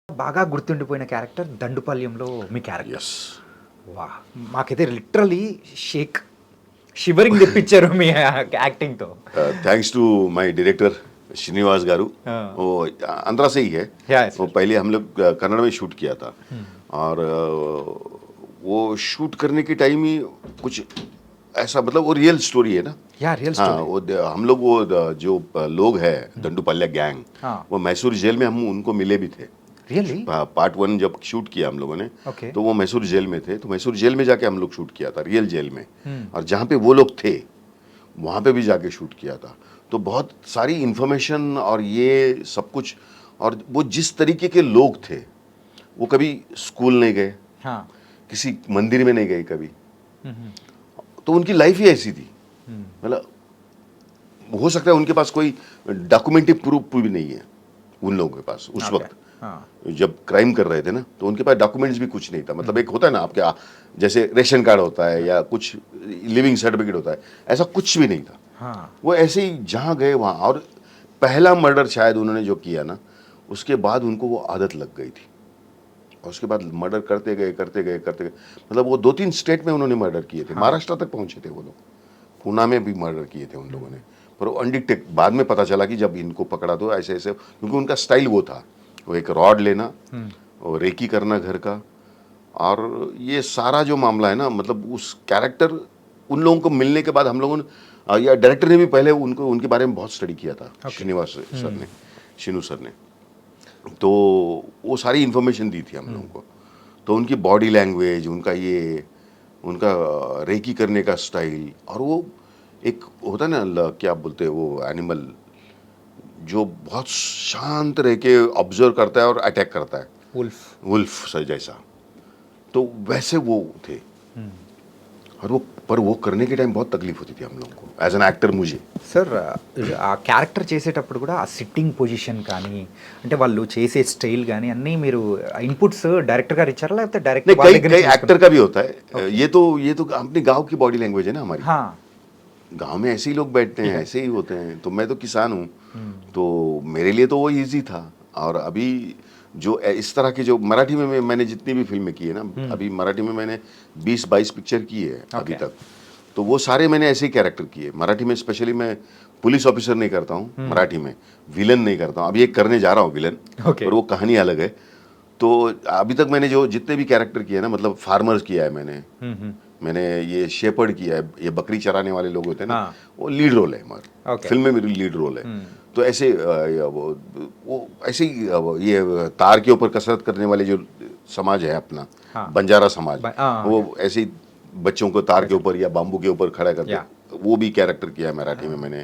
బాగా గుర్తుండిపోయిన క్యారెక్టర్ 'దండుపాల్యంలో' మీ క్యారెక్టర్. యెస్. వాహ్! మాకైతే లిటరల్లీ షేక్ షివరింగ్ తెప్పించారు మీ యాక్టింగ్‌తో. Thanks to my director Srinivas garu. हाँ। वो आंध्रा से ही है. Yeah, वो sir. पहले हम लोग कन्नड़ में शूट किया था. और वो शूट करने के टाइम ही कुछ ऐसा, मतलब वो रियल स्टोरी है ना. या रियल हाँ, स्टोरी. वो हम लोग वो जो लोग हैं दंडुपाल्या गैंग, हाँ. वो मैसूर जेल में हम उनको मिले भी थे. रियली? पार्ट 1 जब शूट किया हम लोगों ने, Okay. तो वो मैसूर जेल में थे. तो मैसूर जेल में जाके हम लोग शूट किया था, रियल जेल में. और जहाँ पे वो लोग थे वहाँ पे भी जाके शूट किया था. तो बहुत सारी इन्फॉर्मेशन और ये सब कुछ, और वो जिस तरीके के लोग थे, वो कभी स्कूल नहीं गए, हाँ. किसी मंदिर में नहीं गए कभी. तो उनकी लाइफ ही ऐसी थी. मतलब हो सकता है उनके पास कोई डॉक्यूमेंट्री प्रूफ भी नहीं है उन लोगों के पास उस Okay. वक्त. हाँ. जब क्राइम कर रहे थे ना, तो उनके पास डॉक्यूमेंट्स भी कुछ नहीं था. मतलब एक होता है ना आपके जैसे रेशन कार्ड होता है या कुछ लिविंग सर्टिफिकेट होता है, ऐसा कुछ भी नहीं था. हाँ. वो ऐसे ही जहाँ गए वहाँ. और पहला मर्डर शायद उन्होंने जो किया ना, उसके बाद उनको वो आदत लग गई थी. और उसके बाद मर्डर करते गए. मतलब वो 2-3 स्टेट में उन्होंने मर्डर किए थे. महाराष्ट्र तक पहुंचे थे वो लोग. पूना में भी मर्डर किए थे उन लोगों ने. पर वो अनडिटेक्ट बाद में पता चला कि जब इनको पकड़ा तो ऐसे ऐसे, क्योंकि उनका स्टाइल वो था, वो एक रॉड लेना और रेकी करना घर का. और ये सारा जो मामला है ना, मतलब उस कैरेक्टर उन लोगों को मिलने के बाद हम लोगों ने, या डायरेक्टर ने भी पहले उनको उनके बारे में बहुत स्टडी किया था. श्रीनिवास सर ने, शिनू सर ने. तो वो सारी इन्फॉर्मेशन दी थी हम लोगों को. तो उनकी बॉडी लैंग्वेज, उनका ये, उनका रेकी करने का स्टाइल, और वो एक होता है ना, क्या बोलते हैं वो एनिमल जो बहुत शांत रह के ऑब्जर्व करता है और अटैक करता है, वुल्फ सर जैसा. तो वैसे वो थे. और वो करने के टाइम बहुत तकलीफ होती थी हम लोगों को एज एन एक्टर. मुझे సార్ ఆ క్యారెక్టర్ చేసేటప్పుడు కూడా ఆ సిట్టింగ్ పొజిషన్ కానీ, అంటే వాళ్ళు చేసే స్టైల్ కానీ అన్నీ మీరు ఇన్పుట్స్ డైరెక్టర్ గారు ఇచ్చారా లేకపోతే नहीं, డైరెక్ట్ कई एक्टर का भी होता है. ये तो अपने गांव की बॉडी लैंग्वेज है ना हमारी. हाँ. गांव में ऐसे ही लोग बैठते हैं, ऐसे ही होते हैं. तो मैं तो किसान हूँ, तो मेरे लिए तो वो इजी था. और अभी जो इस तरह की जो मराठी में मैंने जितनी भी फिल्में की है ना, अभी मराठी में मैंने 20-22 पिक्चर की है अभी तक. तो वो सारे मैंने ऐसे ही कैरेक्टर किए. मराठी में स्पेशली मैं पुलिस ऑफिसर नहीं करता हूँ, मराठी में विलन नहीं करता हूँ. अभी एक करने जा रहा हूँ विलन, Okay. पर वो कहानी अलग है. तो अभी तक मैंने जो जितने भी कैरेक्टर किए ना, मतलब फार्मर्स किया है मैंने ये शेपर्ड किया है, ये बकरी चराने वाले लोग होते हैं ना, हाँ. वो लीड रोल है हमारा. Okay. फिल्म में मेरी लीड रोल है. तो ऐसे वो ऐसे ही ये तार के ऊपर कसरत करने वाले जो समाज है अपना, हाँ. बंजारा समाज, हाँ, वो ऐसे ही बच्चों को तार के ऊपर या बाम्बू के ऊपर खड़ा करते, Yeah. वो भी कैरेक्टर किया है मराठी में मैंने.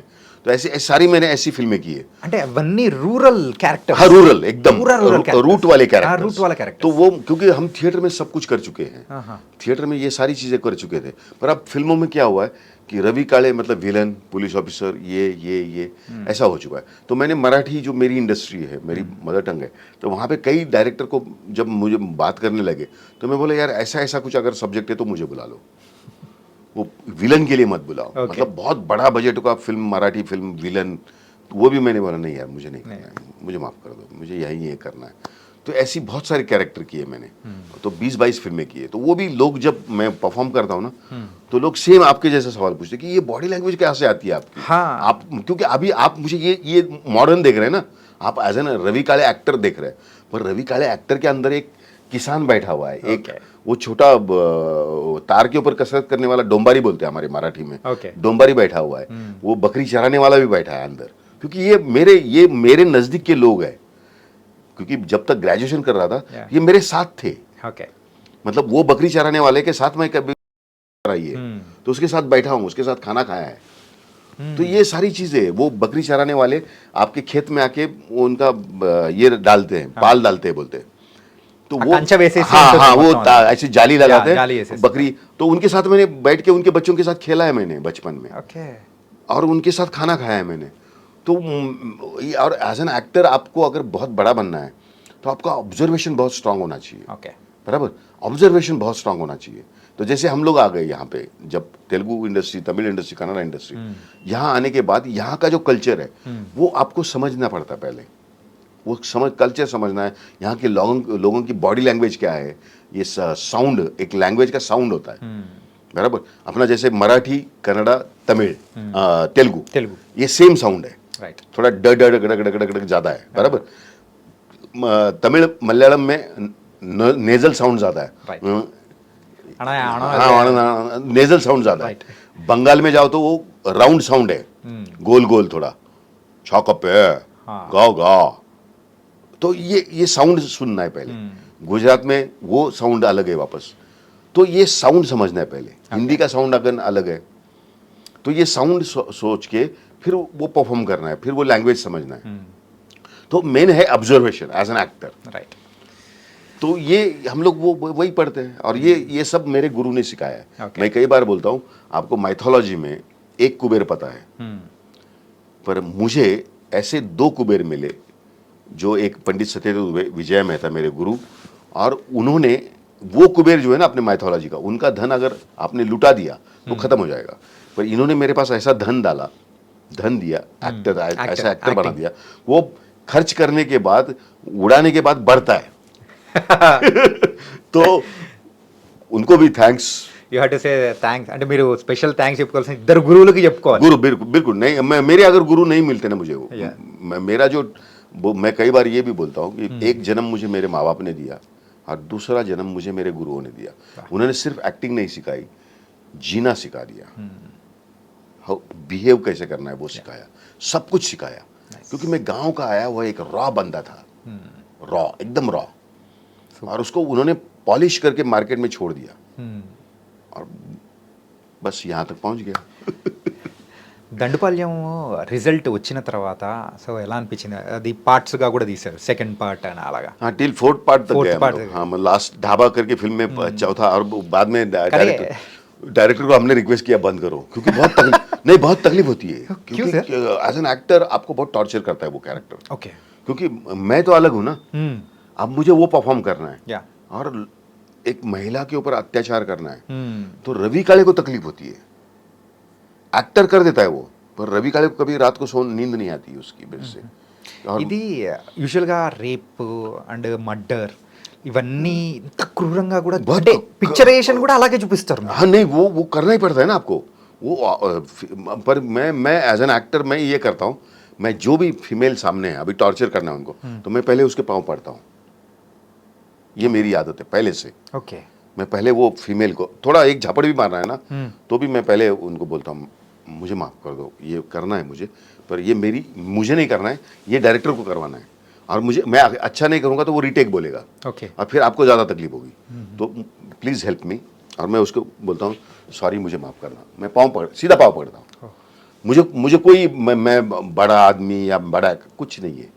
तो ऐसे सारी मैंने ऐसी फिल्में की है. అంటే అవన్నీ రూరల్ క్యారెక్టర్. हाँ, रूरल एकदम, Rural रूट वाले कैरेक्टर. रूट वाला कैरेक्टर. तो वो क्योंकि हम थिएटर में सब कुछ कर चुके हैं, हाँ. थिएटर में ये सारी चीजें कर चुके थे. पर अब फिल्मों में क्या हुआ है कि रवि काले मतलब विलन, पुलिस ऑफिसर, ये ऐसा हो चुका है. तो मैंने मराठी जो मेरी इंडस्ट्री है, मेरी मदर टंग है, तो वहाँ पे कई डायरेक्टर को जब मुझे बात करने लगे, तो मैं बोला यार ऐसा कुछ अगर सब्जेक्ट है तो मुझे बुला लो, वो विलन के लिए मत बुलाओ. Okay. मतलब बहुत बड़ा बजट का फिल्म, मराठी फिल्म, विलन, वो भी मैंने बोला नहीं यार मुझे नहीं करना है, मुझे माफ़ कर दो, मुझे यही ये करना है. तो ऐसी बहुत सारे कैरेक्टर किए मैंने. तो 20-22 फिल्में किए. तो वो भी लोग जब मैं परफॉर्म करता हूँ ना, तो लोग सेम आपके जैसा सवाल पूछते कि ये बॉडी लैंग्वेज कैसे आती है आपकी. हाँ. आप क्योंकि अभी आप मुझे ये मॉडर्न देख रहे हैं ना, आप एज एन रवि काले एक्टर देख रहे हैं, पर रवि काले एक्टर के अंदर एक किसान बैठा हुआ है. एक Okay. वो छोटा तार के ऊपर कसरत करने वाला डोंबारी बोलते हैं हमारे मराठी में. Okay. डोंबारी बैठा हुआ है. वो बकरी चराने वाला भी बैठा है अंदर. क्योंकि ये मेरे नजदीक के लोग हैं. क्योंकि जब तक ग्रेजुएशन कर रहा था, Yeah. ये मेरे साथ थे. ఓకే. मतलब वो बकरी चराने वाले के साथ मैं कभी रही है, तो उसके साथ बैठा हूँ, उसके साथ खाना खाया है. तो ये सारी चीजें, वो बकरी चराने वाले आपके खेत में आके वो उनका ये डालते हैं, पाल डालते हैं बोलते हैं. तो वो कंचा वेसेसी हाँ ఉంటుంది हाँ वो మొత్తం ऐसे जाली लगाते जाली हैं ऐसे बकरी. तो उनके साथ मैंने बैठ के उनके बच्चों के साथ खेला है मैंने बचपन में, ఓకే. और उनके साथ खाना खाया है मैंने. तो और एज एन एक्टर आपको अगर बहुत बड़ा बनना है तो आपका ऑब्जर्वेशन बहुत स्ट्रांग होना चाहिए. ఓకే. बराबर, ऑब्जर्वेशन बहुत स्ट्रांग होना चाहिए. तो जैसे हम लोग आ गए यहाँ पे, जब Telugu industry, Tamil industry, Kannada industry, यहाँ आने के बाद यहाँ का जो कल्चर है वो आपको समझना पड़ता पहले. वो कल्चर समझना है, यहाँ के लोगों की बॉडी लैंग्वेज क्या है, ये साउंड, एक लैंग्वेज का साउंड होता है, बराबर। अपना जैसे मराठी, कन्नड़ा, तमिल, तेलुगु, ये सेम साउंड है, राइट, थोड़ा ड ड ड ड ड ड ज़्यादा है, बराबर। तमिल मलयालम में नेजल साउंड ज़्यादा है, Right. हाँ, नेजल साउंड ज़्यादा है। बंगाल में जाओ तो वो राउंड साउंड है, गोल गोल थोड़ा, छौकप है, गाओ गाओ। तो ये साउंड सुनना है पहले। गुजरात में वो साउंड अलग है वापस, तो ये साउंड समझना है पहले। हिंदी का साउंड अगर अलग है, तो ये साउंड सोच के फिर वो परफॉर्म करना है, फिर वो लैंग्वेज समझना है। तो मेन है observation as an actor, right. तो ये हम लोग वो वही पढ़ते हैं, और ये सब मेरे गुरु ने सिखाया है। Okay. मैं कई बार बोलता हूँ, आपको माइथोलॉजी में एक कुबेर पता है, पर मुझे ऐसे 2 कुबेर मिले, जो एक पंडित सत्यदेव विजय मेहता मेरे गुरु, और उन्होंने वो कुबेर जो है ना अपने माइथोलॉजी का, उनका धन अगर आपने लुटा दिया तो खत्म हो जाएगा, पर इन्होंने मेरे पास ऐसा धन दिया, ऐसा एक्टर बना दिया, वो खर्च करने के बाद, उड़ाने के बाद बढ़ता है। तो उनको भी thanks. You have to say thanks, అంటే మీరు స్పెషల్ థ్యాంక్స్ చెప్పుకోవాల్సిన ఇద్దరు గురువులకి చెప్పుకోవాలి. गुरु बिल्कुल बिल्कुल नहीं, मेरे अगर गुरु नहीं मिलते ना मुझे, वो मेरा जो मैं कई बार ये भी बोलता हूँ कि एक जन्म मुझे मेरे माँ बाप ने दिया, और दूसरा जन्म मुझे मेरे गुरुओं ने दिया। उन्होंने सिर्फ एक्टिंग नहीं सिखाई, जीना सिखा दिया, बिहेव कैसे करना है वो सिखाया, सब कुछ सिखाया। क्योंकि मैं गांव का आया हुआ एक रॉ बंदा था, रॉ, एकदम रॉ, और उसको उन्होंने पॉलिश करके मार्केट में छोड़ दिया, और बस यहाँ तक पहुँच गया। దండుపాల్యం రిజల్ట్ వచ్చిన తర్వాత సో ఎలా అనిపించింది? అది పార్ట్స్గా కూడా తీశారు, సెకండ్ పార్ట్ అని అలాగా. हाँ, टिल 4th पार्ट तक Fourth गए हम part लोग। तक हाँ, लास्ट ढाबा करके फिल्म में चौथा, और बाद में डायरेक्टर को हमने रिक्वेस्ट किया बंद करो, क्योंकि बहुत तकलीफ होती है। क्यों सर? एज एन एक्टर आपको बहुत टॉर्चर करता है वो कैरेक्टर, ఓకే. क्योंकि मैं तो अलग हूँ ना, अब मुझे वो परफॉर्म करना है, యా. और एक महिला के ऊपर अत्याचार करना है, तो रवि काले को तकलीफ होती है। एक्टर कर देता है वो, पर रवि काले को कभी रात को नींद नहीं आती है उसकी वजह से। और ఇది యూజువల్గా రేప్ అండ్ మర్డర్ ఇవన్నీ ఇంత క్రూరంగా కూడా, అంటే పిక్చరైజేషన్ కూడా అలాగే చూపిస్తారు. हाँ नहीं, वो करना ही पड़ता है ना आपको वो, पर मैं एज एन एक्टर मैं ये करता हूँ, मैं जो भी फीमेल सामने है, अभी टॉर्चर करना है उनको, तो मैं पहले उसके पाँव पड़ता हूँ। ये मेरी आदत है पहले से। ఓకే. मैं पहले वो फीमेल को थोड़ा एक झापड़ भी मारना है ना, तो भी मैं पहले उनको बोलता हूँ, मुझे माफ़ कर दो, ये करना है मुझे, पर ये मुझे नहीं करना है, ये डायरेक्टर को करवाना है, और मैं अच्छा नहीं करूँगा तो वो रीटेक बोलेगा, ఓకే. और फिर आपको ज़्यादा तकलीफ होगी, तो प्लीज़ हेल्प मी। और मैं उसको बोलता हूँ, सॉरी मुझे माफ़ करना, मैं सीधा पाँव पकड़ता हूँ। मुझे कोई मैं बड़ा आदमी या बड़ा कुछ नहीं है,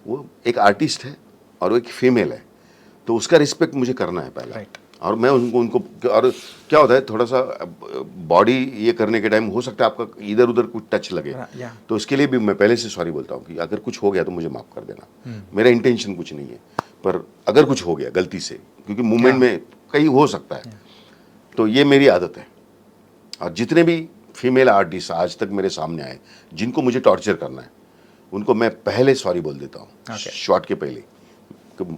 वो एक आर्टिस्ट है और वो एक फीमेल है, तो उसका रिस्पेक्ट मुझे करना है पहले। Right. और मैं उनको और क्या होता है, थोड़ा सा बॉडी ये करने के टाइम हो सकता है आपका इधर उधर कुछ टच लगे, Yeah. तो इसके लिए भी मैं पहले से सॉरी बोलता हूँ कि अगर कुछ हो गया तो मुझे माफ़ कर देना, मेरा इंटेंशन कुछ नहीं है, पर अगर कुछ हो गया गलती से, क्योंकि मूवमेंट में कहीं हो सकता है, तो ये मेरी आदत है। और जितने भी फीमेल आर्टिस्ट आज तक मेरे सामने आए जिनको मुझे टॉर्चर करना है, उनको मैं पहले सॉरी बोल देता हूँ, शॉट के पहले,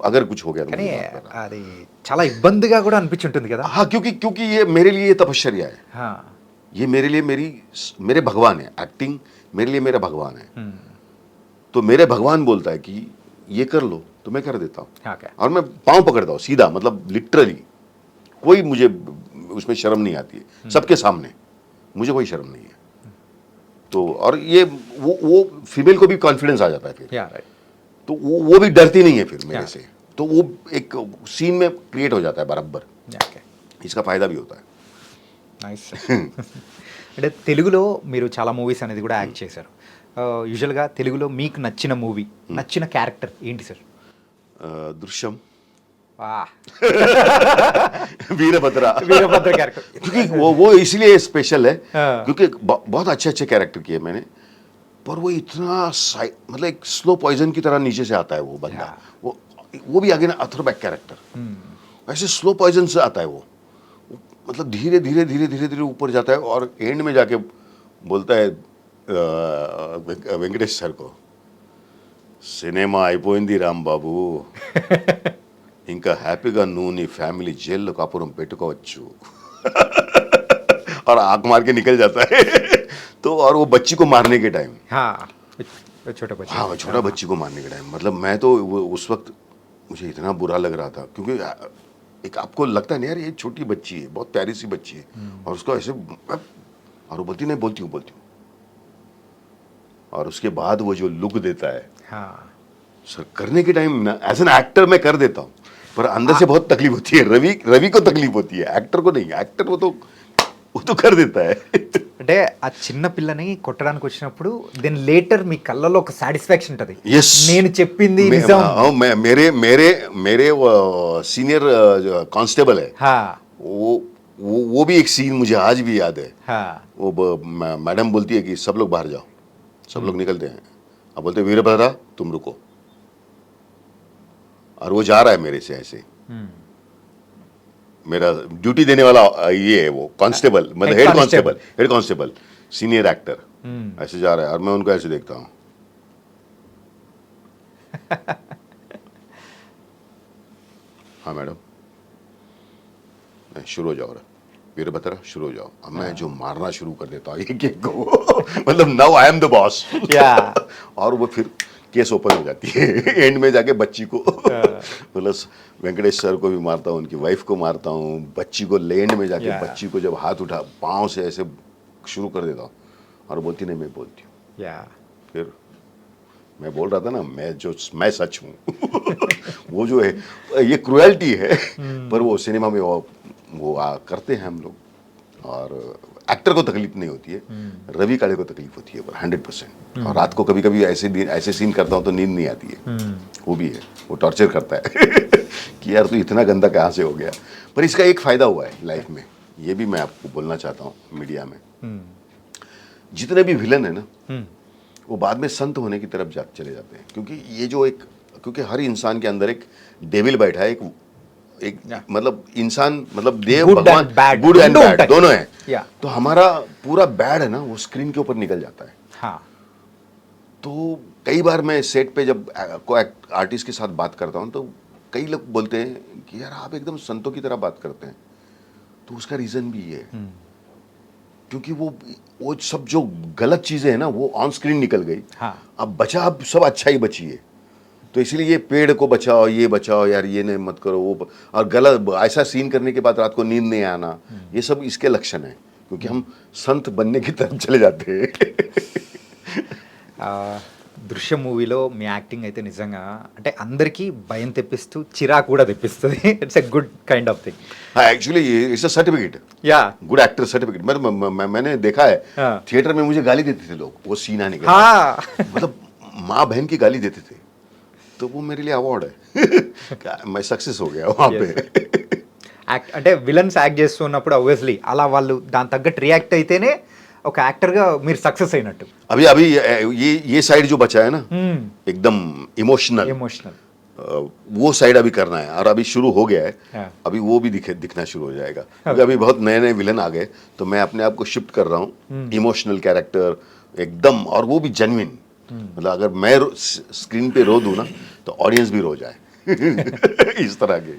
अगर कुछ हो गया तो కానీ मुझे माफ करना। అది చాలా ఇబ్బందిగా కూడా అనిపించుంటుంది కదా. हाँ, क्योंकि ये मेरे लिए ये तपश्चर्या है, ये मेरे लिए मेरे भगवान है, एक्टिंग मेरे लिए मेरा भगवान है। तो मेरे भगवान बोलता है कि ये कर लो, तो मैं कर देता हूँ, ఓకే. और मैं पाँव पकड़ता हूँ सीधा, मतलब लिटरली, कोई मुझे उसमें शर्म नहीं आती है, सबके सामने मुझे कोई शर्म नहीं है। तो और ये वो फीमेल को भी कॉन्फिडेंस आ जाता है फिर, యా, రైట్. तो वो भी डरती नहीं है फिर मेरे Yeah. से, तो वो एक सीन में क्रिएट हो जाता है बराबर, ఓకే. इसका फायदा भी होता है। నైస్. అంటే తెలుగులో మీరు చాలా మూవీస్ అనేది కూడా యాక్ట్ చేశారు. యూజువల్గా తెలుగులో మీకు నచ్చిన మూవీ, నచ్చిన క్యారెక్టర్ ఏంటి సార్? दृश्यम, వా, वीरभद्रा, వీరభద్ర క్యారెక్టర్. क्योंकि वो इसलिए स्पेशल है, हाँ. क्योंकि बहुत अच्छे अच्छे कैरेक्टर किए मैंने, पर वो इतना मतलब एक स्लो पॉइजन की तरह नीचे से आता है वो बंदा, वो भी आगे ना अथरबैक कैरेक्टर, ऐसे स्लो पॉइजन से आता है वो, मतलब धीरे धीरे धीरे धीरे धीरे ऊपर जाता है, और एंड में जाके बोलता है वेंकटेश सर को, సినిమా అయిపోయింది రాంబాబు ఇంకా హ్యాపీగా నువ్వు నీ ఫ్యామిలీ జైల్లో కాపురం పెట్టుకోవచ్చు और आंख मार के निकल जाता है तो और वो बच्ची को मारने के टाइम हाँ छोटा बच्चा हाँ छोटा बच्ची को मारने के टाइम मतलब मैं तो उस वक्त मुझे इतना बुरा लग रहा था क्योंकि एक आपको लगता है ना यार ये छोटी बच्ची है बहुत प्यारी सी बच्ची है और उसको ऐसे और वो बोलती नहीं बोलती हूँ और उसके बाद वो जो लुक देता है हाँ सर करने के टाइम ना एज एन एक्टर मैं कर देता हूँ पर अंदर से बहुत तकलीफ होती है रवि को तकलीफ होती है एक्टर को नहीं एक्टर वो तो कर देता है అంటే ఆ చిన్న పిల్లని కొట్టడానికి వచ్చినప్పుడు దెన్ లేటర్ మీ కళ్ళలో ఒక సాటిస్ఫాక్షన్ ఉంటుంది Yes. నేను చెప్పింది मैं- నిజం हाँ, मेरे मेरे मेरे सीनियर कांस्टेबल है हाँ वो भी एक सीन मुझे आज भी याद है हाँ वो मैडम बोलती है कि सब लोग बाहर जाओ सब लोग निकलते हैं अब बोलते हैं वीरभद्रा तुम रुको और वो जा रहा है मेरे से ऐसे मेरा ड्यूटी देने वाला ये है वो कांस्टेबल मतलब Head head constable senior actor ऐसे जा रहा है और मैं उनको ऐसे देखता हूँ हाँ मैडम शुरू हो जाओ वीरभद्रा शुरू हो जाओ अब मैं जो मारना शुरू कर देता हूँ एक एक को मतलब now I am the boss Yeah. और वो फिर केस ओपन हो जाती है एंड में जाके बच्ची को मतलब वेंकटेश सर को भी मारता हूँ उनकी वाइफ को मारता हूँ बच्ची को लैंड में जाके Yeah. बच्ची को जब हाथ उठा पाँव से ऐसे शुरू कर देता हूँ और बोलती नहीं मैं बोलती हूँ యా फिर मैं बोल रहा था ना मैं सच हूँ वो जो है ये क्रुएल्टी है पर वो सिनेमा में वो करते हैं हम लोग और एक्टर को तकलीफ नहीं होती है रवि काले को तकलीफ होती है पर 100% और रात को कभी कभी ऐसे सीन करता हूँ तो नींद नहीं आती है वो भी है वो टॉर्चर करता है कि यार तू इतना गंदा कहाँ से हो गया पर इसका एक फायदा हुआ है लाइफ में ये भी मैं आपको बोलना चाहता हूँ मीडिया में जितने भी विलन है ना वो बाद में संत होने की तरफ चले जाते हैं क्योंकि ये जो एक क्योंकि हर इंसान के अंदर एक डेविल बैठा है एक मतलब इंसान मतलब देव Good and भगवान bad. गुड एंड दोनों बैड type. दोनों हैं Yeah. तो हमारा पूरा बैड है ना वो स्क्रीन के ऊपर निकल जाता है हाँ तो कई बार मैं सेट पे जब को आर्टिस्ट के साथ बात करता हूँ तो कई लोग बोलते हैं कि यार आप एकदम संतों की तरह बात करते हैं तो उसका रीज़न भी ये है क्योंकि वो सब जो गलत चीज़ें हैं ना वो ऑन स्क्रीन निकल गई हाँ अब बचा अब सब अच्छा ही बची है तो इसलिए ये पेड़ को बचाओ ये बचाओ यार ये नहीं मत करो वो और गलत ऐसा सीन करने के बाद रात को नींद नहीं आना ये सब इसके लक्षण है क्योंकि हम संत बनने की तरफ चले जाते हैं దృశ్యం మూవీలో మీ యాక్టింగ్ అయితే నిజంగా అంటే అందరికీ భయం తెప్పిస్తూ చిరాకు కూడా తెప్పిస్తుంది it's a good kind of thing हाँ actually it's a certificate yeah good actor certificate मैंने देखा है हाँ। थिएटर में मुझे गाली देते थे लोग वो सीन आने के बाद। हाँ मतलब माँ बहन की गाली देते थे तो वो मेरे लिए अवार्ड है क्या मैं सक्सेस हो गया वहाँ पे యాక్ట్ అంటే విలన్స్ యాక్ట్ చేస్తున్నప్పుడు obviously అలా వాళ్ళు దాని తగ్గట్టు రియాక్ట్ అయితేనే ఒక యాక్టర్గా మీరు సక్సెస్ అయినట్టు अभी अभी ये साइड जो बचा है ना एकदम इमोशनल ఎమోషనల్ वो साइड अभी करना है और अभी शुरू हो गया है हाँ। अभी वो भी दिखना शुरू हो जाएगा क्योंकि अभी बहुत नए नए विलन आ गए तो मैं अपने आप को शिफ्ट कर रहा हूँ इमोशनल कैरेक्टर एकदम और वो भी जेन्युइन मतलब अगर मैं स्क्रीन पे रो दूँ ना तो ऑडियंस भी रो जाए इस तरह के